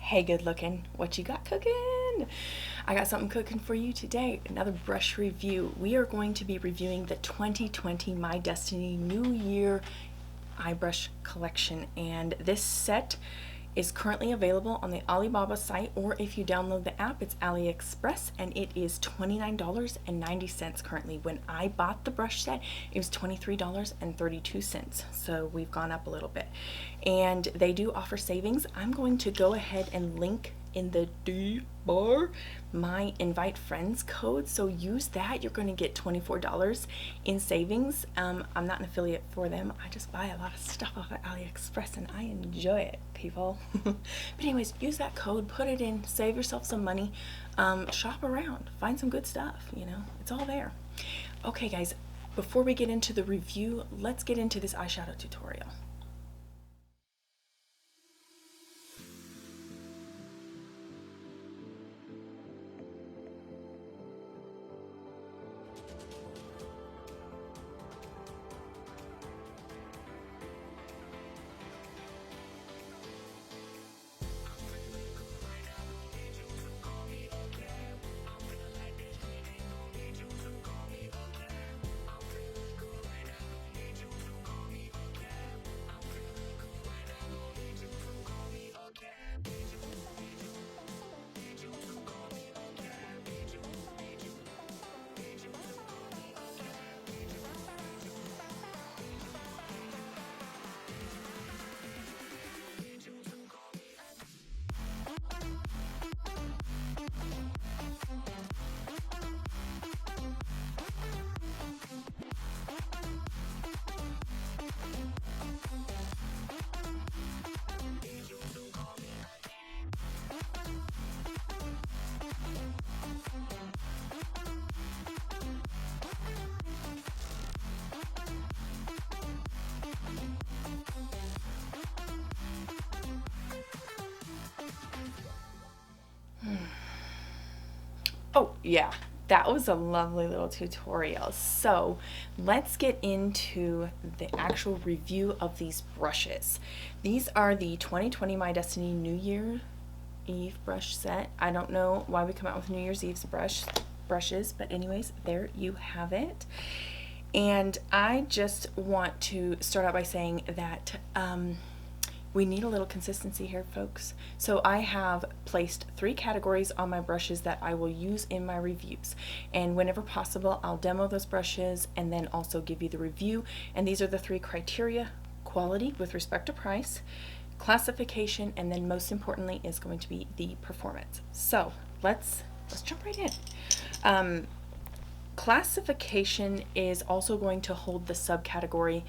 Hey, good looking. What you got cooking? I got something cooking for you today. Another brush review. We are going to be reviewing the 2020 My Destiny New Year eye brush collection, and this set is currently available on the Alibaba site, or if you download the app, it's AliExpress, and it is $29.90 currently. When I bought the brush set, it was $23.32, so we've gone up a little bit. And they do offer savings. I'm going to go ahead and link in the D bar my invite friends code, so use that. You're going to get $24 in savings. I'm not an affiliate for them. I just buy a lot of stuff off of AliExpress and I enjoy it, people. But anyways, use that code, put it in, save yourself some money, shop around, find some good stuff, you know, it's all there. Okay guys, before we get into the review, let's get into this eyeshadow tutorial. Oh yeah, that was a lovely little tutorial. So let's get into the actual review of these brushes. These are the 2020 My Destiny New Year Eve brush set. I don't know why we come out with New Year's Eve's brushes, but anyways, there you have it. And I just want to start out by saying that we need a little consistency here, folks. So I have placed 3 categories on my brushes that I will use in my reviews. And whenever possible, I'll demo those brushes and then also give you the review. And these are the 3 criteria: quality with respect to price, classification, and then most importantly is going to be the performance. So let's jump right in. Classification is also going to hold the subcategory,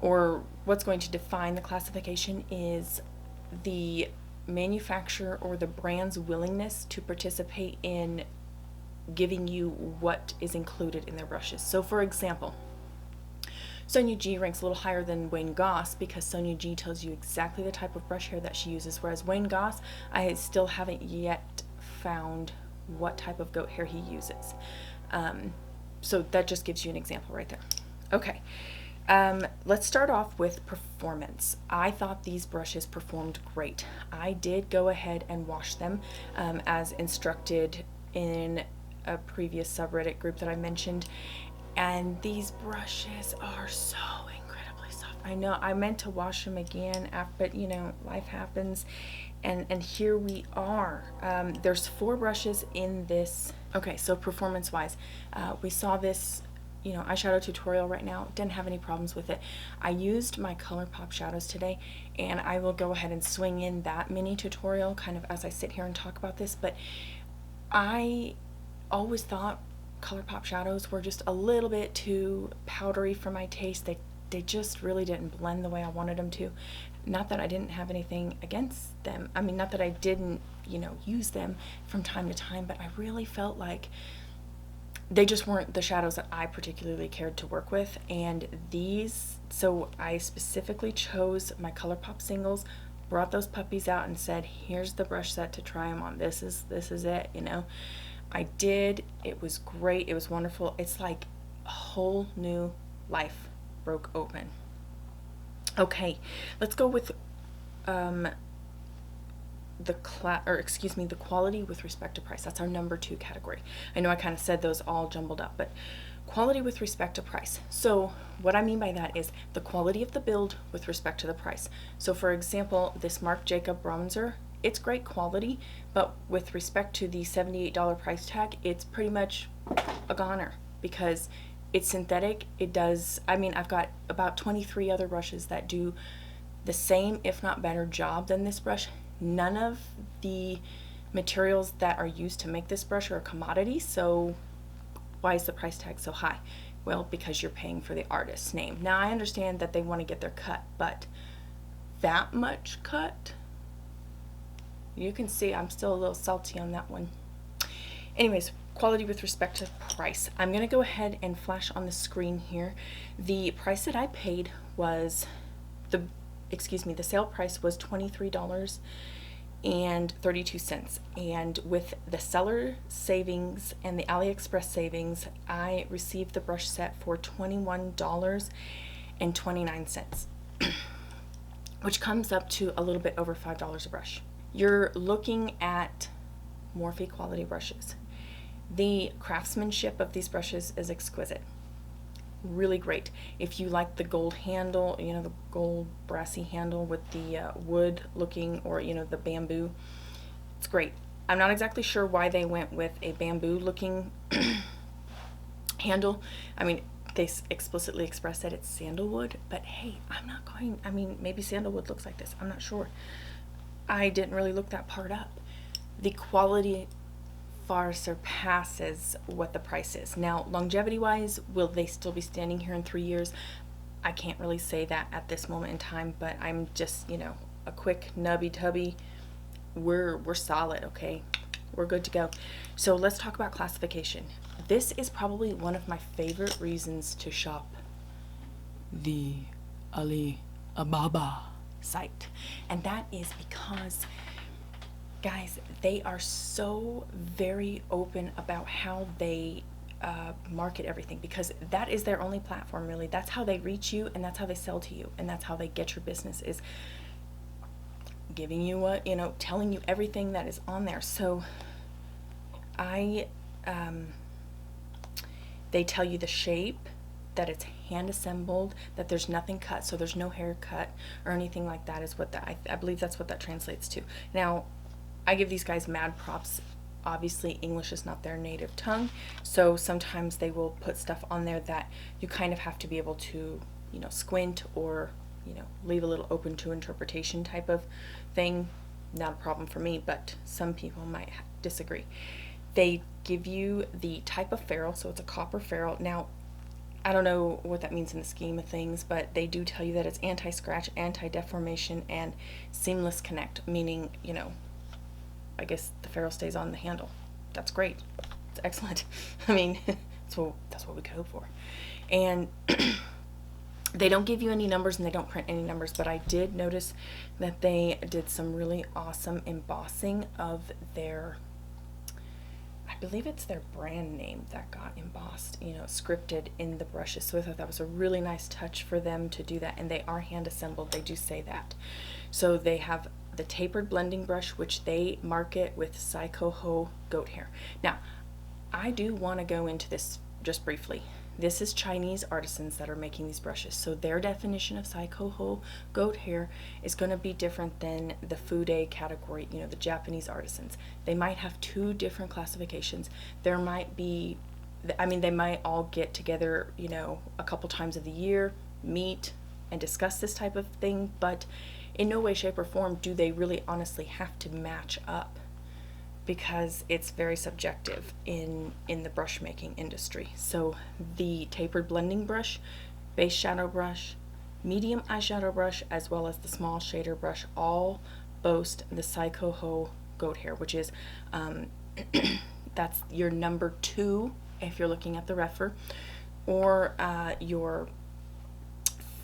or what's going to define the classification is the manufacturer or the brand's willingness to participate in giving you what is included in their brushes. So for example, Sonia G ranks a little higher than Wayne Goss because Sonia G tells you exactly the type of brush hair that she uses, whereas Wayne Goss, I still haven't yet found what type of goat hair he uses. So that just gives you an example right there. Okay. Let's start off with performance. I thought these brushes performed great. I did go ahead and wash them as instructed in a previous subreddit group that I mentioned, and these brushes are so incredibly soft. I know I meant to wash them again, but you know, life happens, and here we are. There's 4 brushes in this. Okay, so performance wise, we saw this, you know, eyeshadow tutorial right now. Didn't have any problems with it. I used my Colourpop shadows today, and I will go ahead and swing in that mini tutorial kind of as I sit here and talk about this, but I always thought Colourpop shadows were just a little bit too powdery for my taste. They just really didn't blend the way I wanted them to. Not that I didn't have anything against them. I mean, not that I didn't, you know, use them from time to time, but I really felt like they just weren't the shadows that I particularly cared to work with. And these, so I specifically chose my Colourpop singles, brought those puppies out and said, here's the brush set to try them on. This is it, you know. I did. It was great. It was wonderful. It's like a whole new life broke open. Okay, let's go with the the quality with respect to price. That's our number 2 category. I know I kind of said those all jumbled up, but quality with respect to price. So what I mean by that is the quality of the build with respect to the price. So for example, this Marc Jacob bronzer, it's great quality, but with respect to the $78 price tag, it's pretty much a goner because it's synthetic. It does, I mean, I've got about 23 other brushes that do the same, if not better job than this brush. None of the materials that are used to make this brush are a commodity, so why is the price tag so high? Well, because you're paying for the artist's name. Now, I understand that they want to get their cut, but that much cut? You can see I'm still a little salty on that one. Anyways, quality with respect to price. I'm going to go ahead and flash on the screen here. The price that I paid was, the sale price was $23.32. And with the seller savings and the AliExpress savings, I received the brush set for $21.29, which comes up to a little bit over $5 a brush. You're looking at Morphe quality brushes. The craftsmanship of these brushes is exquisite. Really great. If you like the gold handle, you know, the gold brassy handle with the wood looking, or, you know, the bamboo, it's great. I'm not exactly sure why they went with a bamboo looking handle. I mean, they explicitly express that it's sandalwood, but hey, maybe sandalwood looks like this. I'm not sure. I didn't really look that part up. The quality far surpasses what the price is. Now, longevity wise, will they still be standing here in 3 years? I can't really say that at this moment in time, but I'm just, you know, a quick nubby tubby. We're solid, okay? We're good to go. So let's talk about classification. This is probably one of my favorite reasons to shop the Alibaba site, and that is because, guys, they are so very open about how they market everything, because that is their only platform, really. That's how they reach you, and that's how they sell to you, and that's how they get your business, is giving you what, you know, telling you everything that is on there. So they tell you the shape, that it's hand assembled, that there's nothing cut, so there's no hair cut or anything like that, is what that, I believe that's what that translates to. Now, I give these guys mad props. Obviously, English is not their native tongue, so sometimes they will put stuff on there that you kind of have to be able to, you know, squint, or, you know, leave a little open to interpretation type of thing. Not a problem for me, but some people might disagree. They give you the type of ferrule, so it's a copper ferrule. Now, I don't know what that means in the scheme of things, but they do tell you that it's anti-scratch, anti-deformation, and seamless connect, meaning, you know, I guess the ferrule stays on the handle. That's great. It's excellent. I mean, that's what we could hope for. And they don't give you any numbers, and they don't print any numbers, but I did notice that they did some really awesome embossing of their, I believe it's their brand name that got embossed, you know, scripted in the brushes. So I thought that was a really nice touch for them to do that, and they are hand assembled. They do say that. So they have the tapered blending brush, which they market with Saikoho goat hair. Now, I do want to go into this just briefly. This is Chinese artisans that are making these brushes, so their definition of Saikoho goat hair is going to be different than the Fude category, you know, the Japanese artisans. They might have 2 different classifications. There might be, I mean, they might all get together, you know, a couple times of the year, meet and discuss this type of thing, but in no way, shape, or form do they really honestly have to match up, because it's very subjective in the brush making industry. So the tapered blending brush, base shadow brush, medium eyeshadow brush, as well as the small shader brush, all boast the Saikoho goat hair, which is that's your number 2 if you're looking at the refer, or your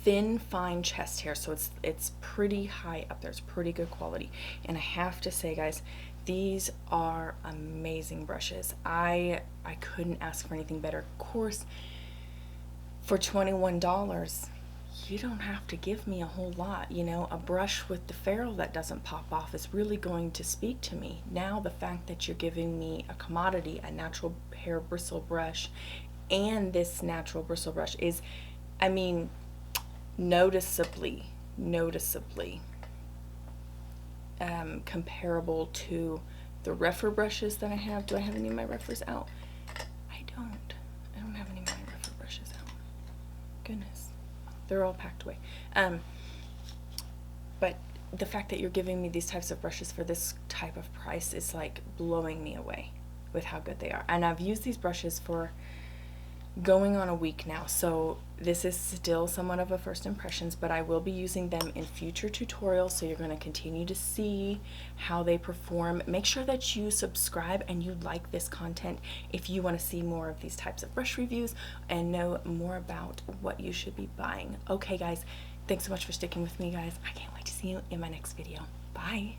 thin, fine chest hair. So it's pretty high up there. It's pretty good quality. And I have to say, guys, these are amazing brushes. I couldn't ask for anything better. Of course, for $21, you don't have to give me a whole lot. You know, a brush with the ferrule that doesn't pop off is really going to speak to me. Now the fact that you're giving me a commodity, a natural hair bristle brush, and this natural bristle brush is, I mean, noticeably comparable to the refer brushes that I have. Do I have any of my refers out? I don't have any of my refer brushes out. Goodness, they're all packed away. But the fact that you're giving me these types of brushes for this type of price is like blowing me away with how good they are. And I've used these brushes for going on a week now, so this is still somewhat of a first impressions, but I will be using them in future tutorials, so you're going to continue to see how they perform. Make sure that you subscribe and you like this content if you want to see more of these types of brush reviews and know more about what you should be buying. Okay guys, thanks so much for sticking with me, guys. I can't wait to see you in my next video. Bye.